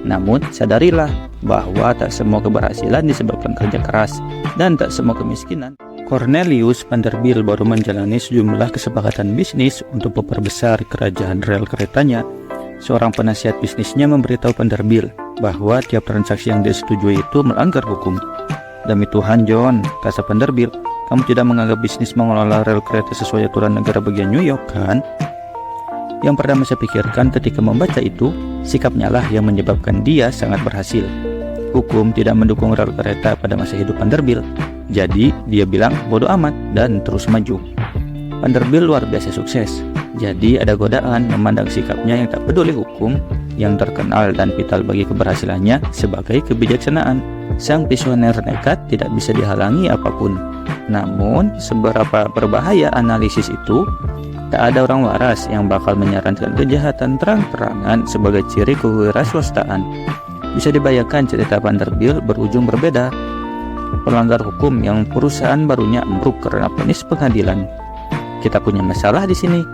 Namun sadarilah bahwa tak semua keberhasilan disebabkan kerja keras dan tak semua kemiskinan. Cornelius Vanderbilt baru menjalani sejumlah kesepakatan bisnis untuk memperbesar kerajaan rel keretanya. Seorang penasihat bisnisnya memberitahu Vanderbilt bahwa tiap transaksi yang disetujui itu melanggar hukum. "Demi Tuhan, John," kata Vanderbilt, "kamu tidak menganggap bisnis mengelola rel kereta sesuai aturan negara bagian New York, kan?" Yang pertama saya pikirkan ketika membaca itu, sikapnya lah yang menyebabkan dia sangat berhasil. Hukum tidak mendukung rel kereta pada masa hidup Vanderbilt, jadi dia bilang bodoh amat dan terus maju. Vanderbilt luar biasa sukses, jadi ada godaan memandang sikapnya yang tak peduli hukum, yang terkenal dan vital bagi keberhasilannya sebagai kebijaksanaan. Sang visioner nekat tidak bisa dihalangi apapun. Namun, seberapa berbahaya analisis itu, tak ada orang waras yang bakal menyarankan kejahatan terang-terangan sebagai ciri kewirausahaan. Bisa dibayangkan cerita Vanderbilt berujung berbeda. Pelanggar hukum yang perusahaan barunya ambruk karena vonis pengadilan. Kita punya masalah di sini.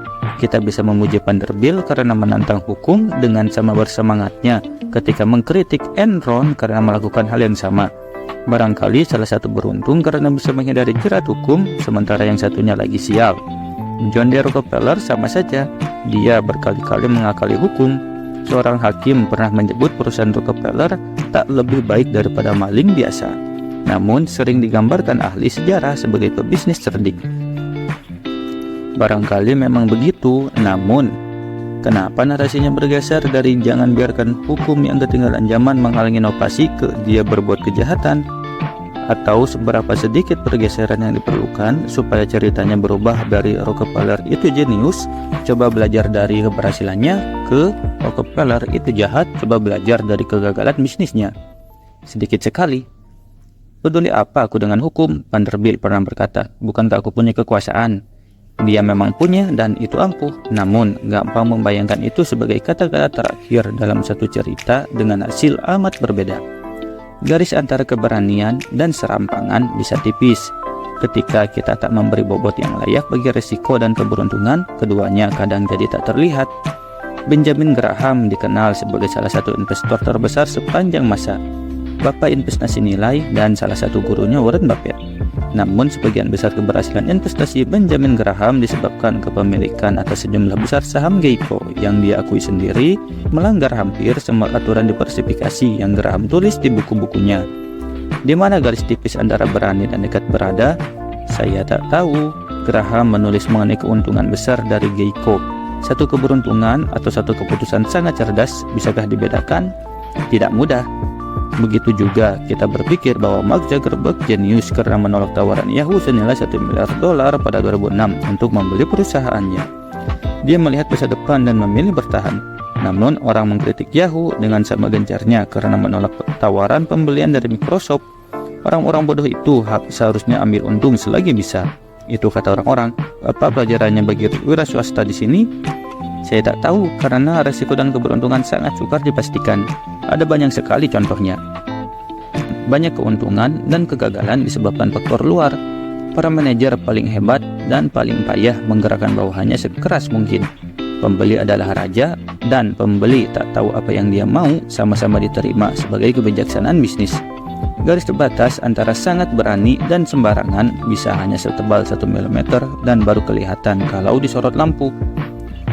Kita bisa memuji Vanderbilt karena menantang hukum dengan sama bersemangatnya ketika mengkritik Enron karena melakukan hal yang sama. Barangkali salah satu beruntung karena bisa menghindari jerat hukum, sementara yang satunya lagi sial. John D. Rockefeller sama saja, dia berkali-kali mengakali hukum. Seorang hakim pernah menyebut perusahaan Rockefeller tak lebih baik daripada maling biasa, namun sering digambarkan ahli sejarah sebagai pebisnis cerdik. Barangkali memang begitu, namun kenapa narasinya bergeser dari jangan biarkan hukum yang ketinggalan zaman menghalangi inovasi ke dia berbuat kejahatan? Atau seberapa sedikit pergeseran yang diperlukan supaya ceritanya berubah dari Rockefeller itu jenius, coba belajar dari keberhasilannya, ke Rockefeller itu jahat, coba belajar dari kegagalan bisnisnya. Sedikit sekali. "Peduli apa aku dengan hukum?" Vanderbilt pernah berkata. "Bukankah aku punya kekuasaan?" Dia memang punya dan itu ampuh, namun gampang membayangkan itu sebagai kata-kata terakhir dalam satu cerita dengan hasil amat berbeda. Garis antara keberanian dan serampangan bisa tipis. Ketika kita tak memberi bobot yang layak bagi risiko dan keberuntungan, keduanya kadang jadi tak terlihat. Benjamin Graham dikenal sebagai salah satu investor terbesar sepanjang masa, bapak investasi nilai dan salah satu gurunya Warren Buffett. Namun sebagian besar keberhasilan investasi Benjamin Graham disebabkan kepemilikan atas sejumlah besar saham Geico yang dia akui sendiri melanggar hampir semua aturan diversifikasi yang Graham tulis di buku-bukunya. Di mana garis tipis antara berani dan nekat berada? Saya tak tahu. Graham menulis mengenai keuntungan besar dari Geico. Satu keberuntungan atau satu keputusan sangat cerdas, bisakah dibedakan? Tidak mudah. Begitu juga kita berpikir bahwa Mark Zuckerberg jenius karena menolak tawaran Yahoo senilai $1 miliar pada 2006 untuk membeli perusahaannya. Dia melihat masa depan dan memilih bertahan. Namun orang mengkritik Yahoo dengan sama gencarnya karena menolak tawaran pembelian dari Microsoft. Orang-orang bodoh itu seharusnya ambil untung selagi bisa. Itu kata orang-orang. Apa pelajarannya bagi wira swasta di sini? Saya tak tahu karena resiko dan keberuntungan sangat sukar dipastikan. Ada banyak sekali contohnya. Banyak keuntungan dan kegagalan disebabkan faktor luar. Para manajer paling hebat dan paling payah menggerakkan bawahannya sekeras mungkin. Pembeli adalah raja dan pembeli tak tahu apa yang dia mau sama-sama diterima sebagai kebijaksanaan bisnis. Garis terbatas antara sangat berani dan sembarangan bisa hanya setebal 1 mm dan baru kelihatan kalau disorot lampu.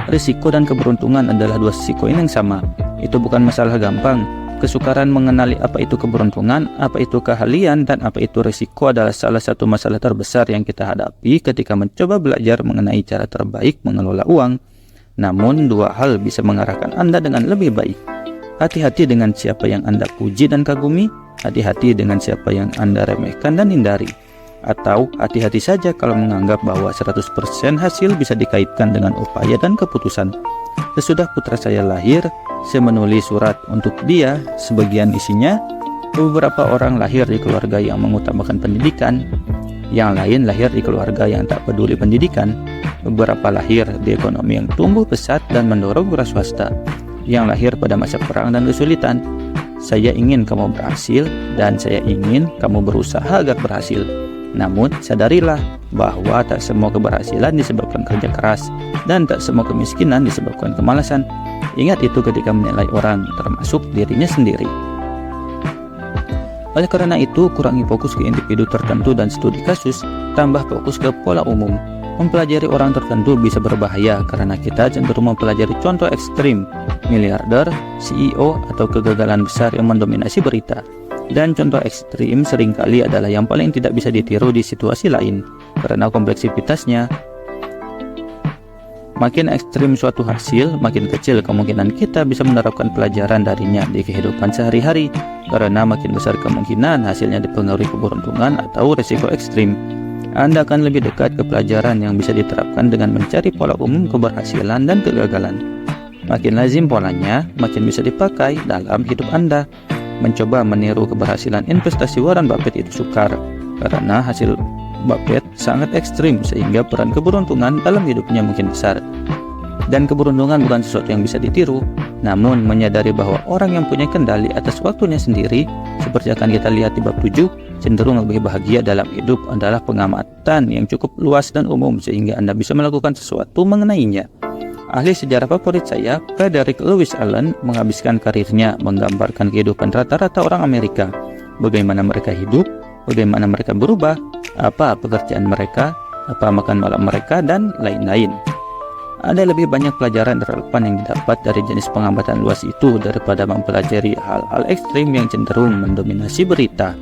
Risiko dan keberuntungan adalah dua sisi koin yang sama. Itu bukan masalah gampang. Kesukaran mengenali apa itu keberuntungan, apa itu keahlian, dan apa itu risiko adalah salah satu masalah terbesar yang kita hadapi ketika mencoba belajar mengenai cara terbaik mengelola uang. Namun dua hal bisa mengarahkan Anda dengan lebih baik. Hati-hati dengan siapa yang Anda puji dan kagumi, hati-hati dengan siapa yang Anda remehkan dan hindari. Atau hati-hati saja kalau menganggap bahwa 100% hasil bisa dikaitkan dengan upaya dan keputusan. Sesudah putra saya lahir, saya menulis surat untuk dia. Sebagian isinya, beberapa orang lahir di keluarga yang mengutamakan pendidikan, yang lain lahir di keluarga yang tak peduli pendidikan, beberapa lahir di ekonomi yang tumbuh pesat dan mendorong wira swasta, yang lahir pada masa perang dan kesulitan. Saya ingin kamu berhasil dan saya ingin kamu berusaha agar berhasil. Namun sadarilah bahwa tak semua keberhasilan disebabkan kerja keras dan tak semua kemiskinan disebabkan kemalasan. Ingat itu ketika menilai orang, termasuk dirinya sendiri. Oleh karena itu, kurangi fokus ke individu tertentu dan studi kasus, tambah fokus ke pola umum. Mempelajari orang tertentu bisa berbahaya karena kita cenderung mempelajari contoh ekstrim, miliarder, CEO, atau kegagalan besar yang mendominasi berita. Dan contoh ekstrim seringkali adalah yang paling tidak bisa ditiru di situasi lain, karena kompleksitasnya. Makin ekstrim suatu hasil, makin kecil kemungkinan kita bisa menerapkan pelajaran darinya di kehidupan sehari-hari, karena makin besar kemungkinan hasilnya dipengaruhi keberuntungan atau resiko ekstrim. Anda akan lebih dekat ke pelajaran yang bisa diterapkan dengan mencari pola umum keberhasilan dan kegagalan. Makin lazim polanya, makin bisa dipakai dalam hidup Anda. Mencoba meniru keberhasilan investasi Warren Buffett itu sukar, karena hasil Buffett sangat ekstrim sehingga peran keberuntungan dalam hidupnya mungkin besar. Dan keberuntungan bukan sesuatu yang bisa ditiru, namun menyadari bahwa orang yang punya kendali atas waktunya sendiri, seperti akan kita lihat di bab 7, cenderung lebih bahagia dalam hidup adalah pengamatan yang cukup luas dan umum sehingga Anda bisa melakukan sesuatu mengenainya. Ahli sejarah favorit saya, Frederick Lewis Allen, menghabiskan karirnya menggambarkan kehidupan rata-rata orang Amerika, bagaimana mereka hidup, bagaimana mereka berubah, apa pekerjaan mereka, apa makan malam mereka, dan lain-lain. Ada lebih banyak pelajaran relevan yang didapat dari jenis pengamatan luas itu daripada mempelajari hal-hal ekstrim yang cenderung mendominasi berita.